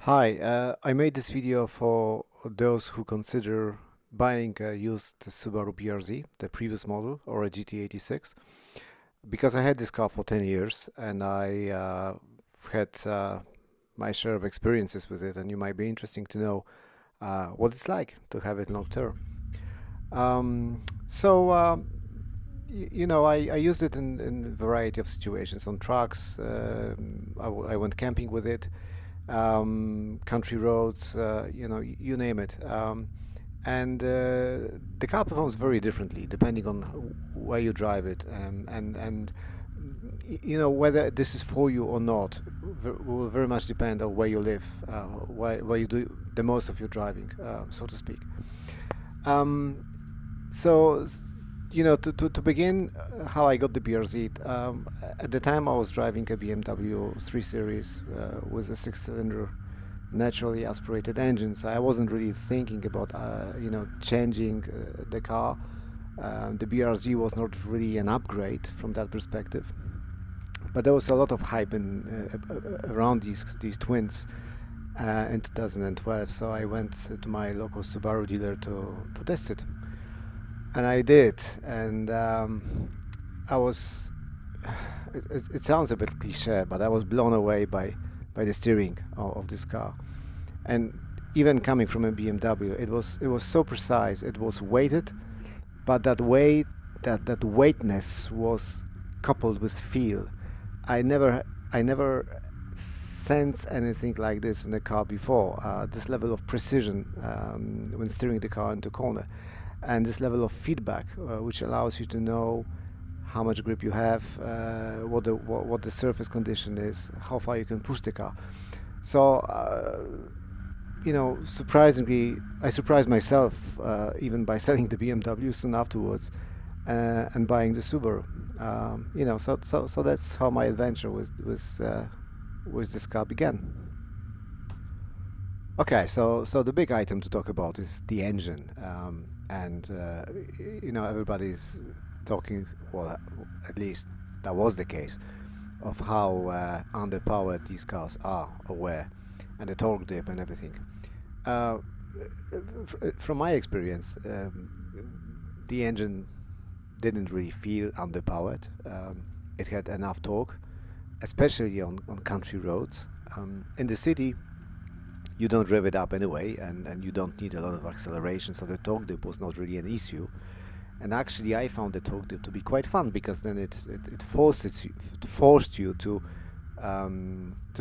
Hi, I made this video for those who consider buying a used Subaru BRZ, the previous model, or a GT86, because I had this car for 10 years and I had my share of experiences with it, and you might be interesting to know what it's like to have it long term. I used it in a variety of situations on trucks. I went camping with it, country roads, you name it. And the car performs very differently depending on where you drive it, and whether this is for you or not will very much depend on where you live, where you do the most of your driving, so to speak. Um, so, to begin, how I got the BRZ. At the time, I was driving a BMW 3 Series with a six-cylinder naturally aspirated engine, so I wasn't really thinking about, changing the car. The BRZ was not really an upgrade from that perspective, but there was a lot of hype around these twins in 2012. So I went to my local Subaru dealer to test it. And I did, and I was. It sounds a bit cliche, but I was blown away by the steering of this car, and even coming from a BMW, it was so precise. It was weighted, but that weightness was coupled with feel. I never sensed anything like this in a car before. This level of precision when steering the car into corner, and this level of feedback, which allows you to know how much grip you have, what the surface condition is, how far you can push the car. So, surprisingly, I surprised myself even by selling the BMW soon afterwards and buying the Subaru. So that's how my adventure with this car began. Okay, so the big item to talk about is the engine, and everybody's talking. Well, at least that was the case of how underpowered these cars are, or were, and the torque dip and everything. Uh, from my experience, the engine didn't really feel underpowered. It had enough torque, especially on country roads. In the city, you don't rev it up anyway, and you don't need a lot of acceleration, so the torque dip was not really an issue. And actually, I found the torque dip to be quite fun, because then it forced you to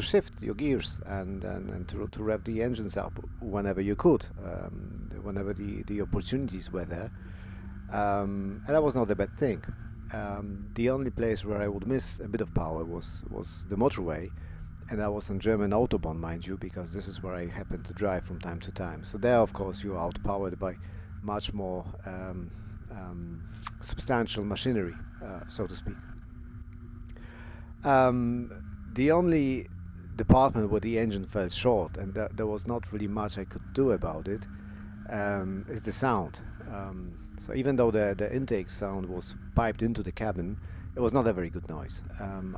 shift your gears and to rev the engines up whenever you could, whenever the opportunities were there. And that was not a bad thing. The only place where I would miss a bit of power was the motorway, and that was on German Autobahn, mind you, because this is where I happen to drive from time to time. So there, of course, you are outpowered by much more substantial machinery, so to speak. The only department where the engine fell short, and there was not really much I could do about it, is the sound. So even though the intake sound was piped into the cabin, it was not a very good noise.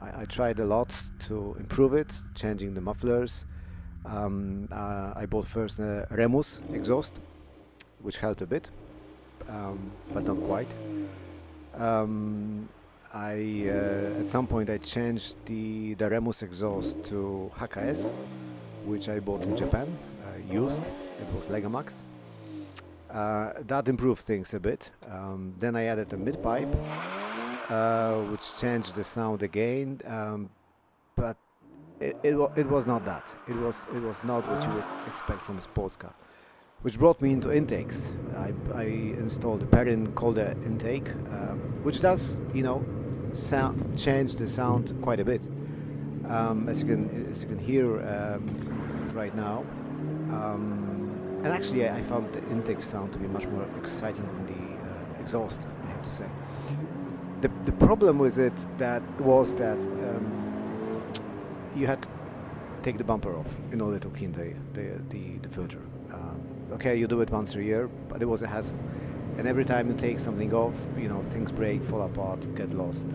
I tried a lot to improve it, changing the mufflers. I bought first a Remus exhaust, which helped a bit, but not quite. I At some point I changed the Remus exhaust to HKS, which I bought in Japan, used. It was Legamax. That improved things a bit. Then I added a mid-pipe, which changed the sound again, but it was not that. It was not what you would expect from a sports car, which brought me into intakes. I installed a Perrin Calder intake, which does, change the sound quite a bit, as you can hear right now. And actually, I found the intake sound to be much more exciting than the exhaust, I have to say. The problem with it that you had to take the bumper off in order to clean the filter. Okay, you do it once a year, but it was a hassle. And every time you take something off, things break, fall apart, you get lost.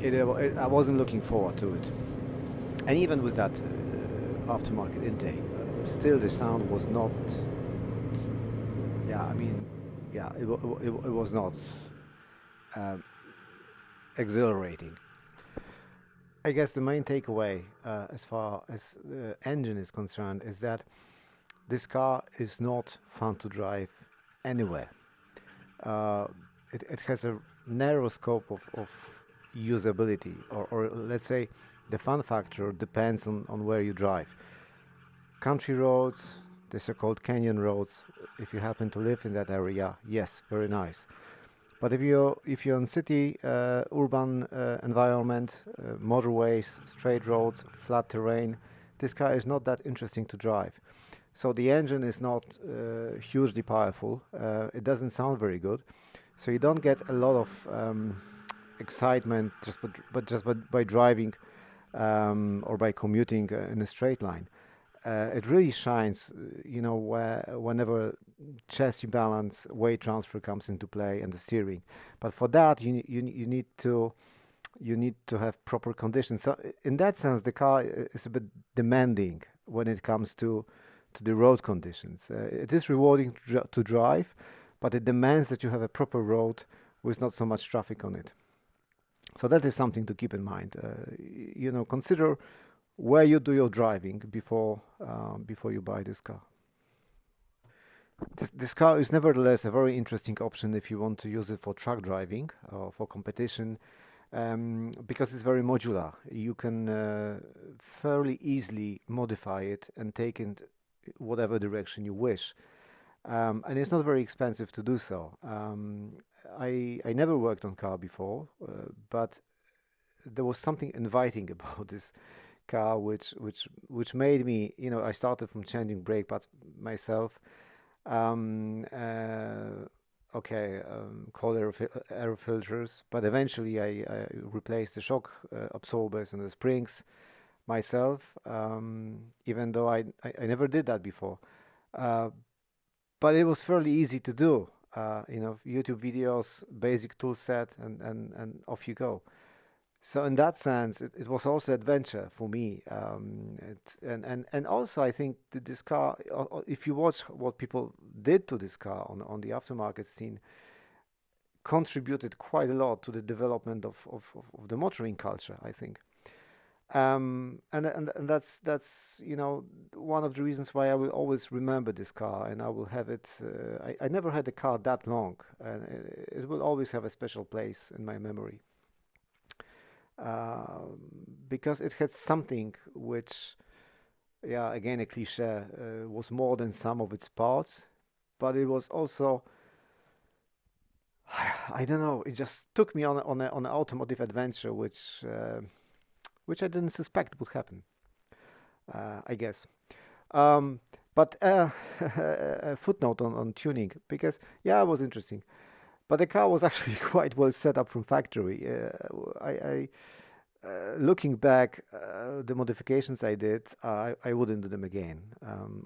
I wasn't looking forward to it. And even with that aftermarket intake. Still, the sound was not. Yeah, I mean, yeah, it was not um, exhilarating. I guess the main takeaway, as far as the engine is concerned, is that this car is not fun to drive anywhere. Uh, it has a narrow scope of usability, or let's say the fun factor depends on where you drive. Country roads, the so-called canyon roads, if you happen to live in that area, yes, very nice. But if you're in city, urban environment, motorways, straight roads, flat terrain, this car is not that interesting to drive. So the engine is not hugely powerful. It doesn't sound very good. So you don't get a lot of excitement just by driving or by commuting in a straight line. It really shines, whenever chassis balance, weight transfer comes into play, and the steering. But for that, you need to have proper conditions. So in that sense, the car is a bit demanding when it comes to the road conditions. It is rewarding to drive, but it demands that you have a proper road with not so much traffic on it. So that is something to keep in mind. Consider where you do your driving before you buy this car. This car is nevertheless a very interesting option if you want to use it for truck driving or for competition, because it's very modular. You can fairly easily modify it and take it whatever direction you wish. And it's not very expensive to do so. I never worked on car before, but there was something inviting about this car, which made me, I started from changing brake pads myself. Um, uh, okay, cold air filters, but eventually I replaced the shock absorbers and the springs myself, even though I never did that before. Uh, but it was fairly easy to do. YouTube videos, basic tool set, and off you go. So in that sense, it was also adventure for me. And also I think that this car, if you watch what people did to this car on the aftermarket scene, contributed quite a lot to the development of the motoring culture, I think. And that's one of the reasons why I will always remember this car, and I will have it. I never had a car that long, and it will always have a special place in my memory, um, because it had something which, yeah, again a cliche, was more than some of its parts, but it was also, I don't know, it just took me on an automotive adventure which I didn't suspect would happen. I guess. Um, but a footnote on tuning, because yeah, it was interesting. But the car was actually quite well set up from factory. Looking back, the modifications I did, I wouldn't do them again.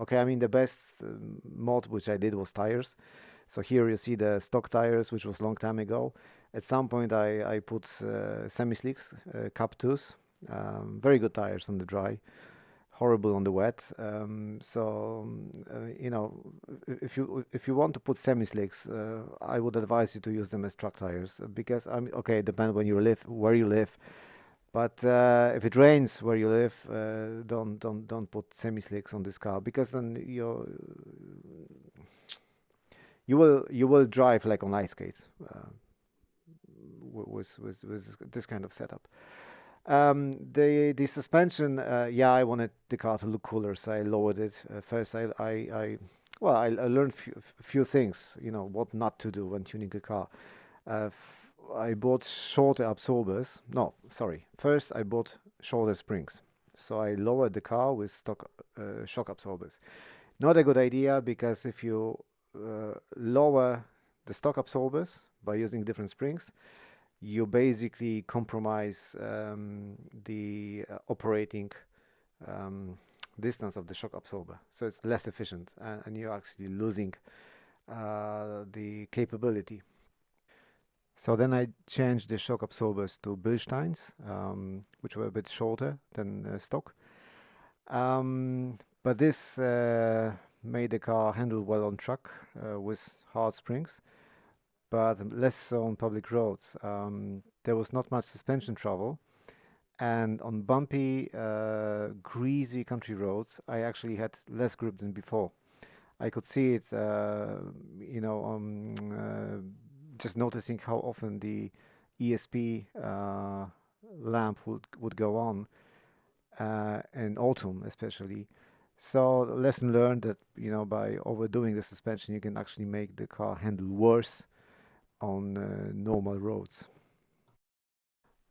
Okay, I mean the best mod which I did was tires. So here you see the stock tires, which was long time ago. At some point, I put semi-slicks, Cup 2s, very good tires on the dry, horrible on the wet. If you want to put semi-slicks, I would advise you to use them as truck tires, because okay, it depends where you live. But if it rains where you live, don't put semi-slicks on this car, because then you will drive like on ice skates, with this kind of setup. The suspension, yeah, I wanted the car to look cooler, so I lowered it. First, I learned few things, what not to do when tuning a car. I bought shorter absorbers. No, sorry. First, I bought shorter springs, so I lowered the car with stock shock absorbers. Not a good idea, because if you lower the stock absorbers by using different springs, you basically compromise the operating um, distance of the shock absorber. So it's less efficient, and you're actually losing the capability. So then I changed the shock absorbers to Bilsteins, which were a bit shorter than stock. But this made the car handle well on track with hard springs, but less so on public roads. There was not much suspension travel, and on bumpy, greasy country roads, I actually had less grip than before. I could see it, just noticing how often the ESP lamp would go on in autumn, especially. So lesson learned that by overdoing the suspension, you can actually make the car handle worse on normal roads.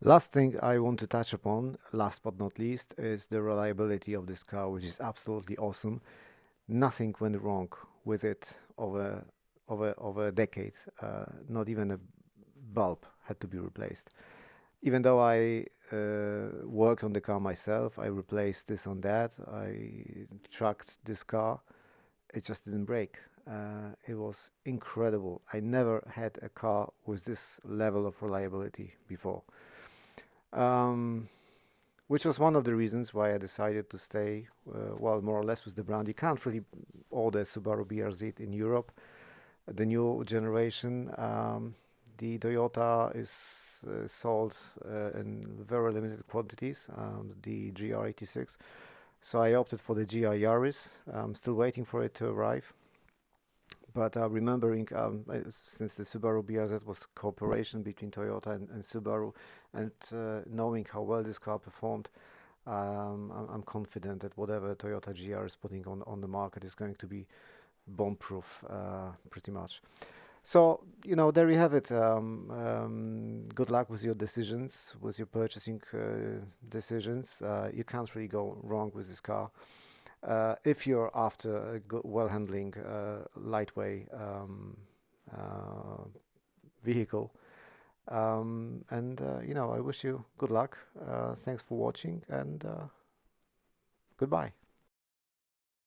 Last thing I want to touch upon, last but not least, is the reliability of this car, which is absolutely awesome. Nothing went wrong with it over a decade. Not even a bulb had to be replaced. Even though I work on the car myself, I replaced this on that. I tracked this car. It just didn't break. It was incredible. I never had a car with this level of reliability before. Um, which was one of the reasons why I decided to stay, well, more or less with the brand. You can't really order Subaru BRZ in Europe. The new generation, the Toyota is sold in very limited quantities, the GR86. So I opted for the GR Yaris. I'm still waiting for it to arrive. But remembering, since the Subaru BRZ was cooperation between Toyota and Subaru, and knowing how well this car performed, I'm confident that whatever Toyota GR is putting on the market is going to be bomb-proof, pretty much. So, there you have it. Good luck with your decisions, with your purchasing decisions. You can't really go wrong with this car. If you're after a good, well-handling, lightweight uh, vehicle. And I wish you good luck. Thanks for watching, and goodbye.